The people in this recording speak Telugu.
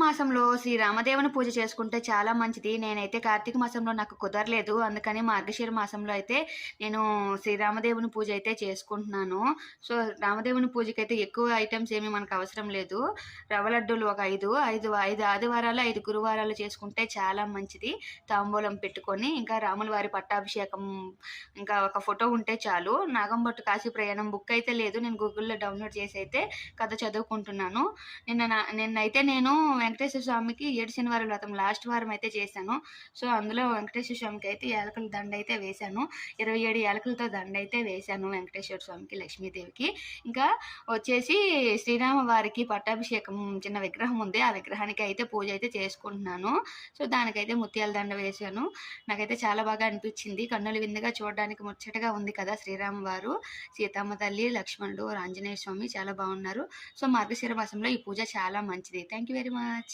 మాసంలో శ్రీరామదేవుని పూజ చేసుకుంటే చాలా మంచిది. నేనైతే కార్తీక మాసంలో నాకు కుదరలేదు. అందుకని మార్గశిర మాసంలో అయితే నేను శ్రీరామదేవుని పూజ అయితే చేసుకుంటున్నాను. సో, రామదేవుని పూజకైతే ఎక్కువ ఐటెమ్స్ ఏమి మనకు అవసరం లేదు. రవ్వ లడ్డూలు ఒక 5 ఆదివారాలు, 5 గురువారాలు చేసుకుంటే చాలా మంచిది. తాంబూలం పెట్టుకొని, ఇంకా రాముల వారి పట్టాభిషేకం, ఇంకా ఒక ఫోటో ఉంటే చాలు. నాగంబొట్టు కాశీ ప్రయాణం బుక్ అయితే లేదు. నేను గూగుల్‌లో డౌన్‌లోడ్ చేసి అయితే కథ చదువుకుంటున్నాను. నిన్నైతే నేను వెంకటేశ్వర స్వామికి ఏడు శనివారాల వ్రతం లాస్ట్ వారం అయితే చేశాను. సో, అందులో వెంకటేశ్వర స్వామికి అయితే యాలకుల దండ అయితే వేశాను. 27 యాలకులతో దండ అయితే వేశాను వెంకటేశ్వర స్వామికి, లక్ష్మీదేవికి. ఇంకా వచ్చేసి శ్రీరామ వారికి పట్టాభిషేకం చిన్న విగ్రహం ఉంది. ఆ విగ్రహానికి అయితే పూజ అయితే చేసుకుంటున్నాను. సో, దానికైతే ముత్యాల దండ వేశాను. నాకైతే చాలా బాగా అనిపించింది. కన్నుల విందుగా చూడడానికి ముచ్చటగా ఉంది కదా శ్రీరామ వారు, సీతమ్మ తల్లి, లక్ష్మణుడు, ఆంజనేయ స్వామి చాలా బాగున్నారు. సో, మార్గశిర మాసంలో ఈ పూజ చాలా మంచిది. Thank you very much.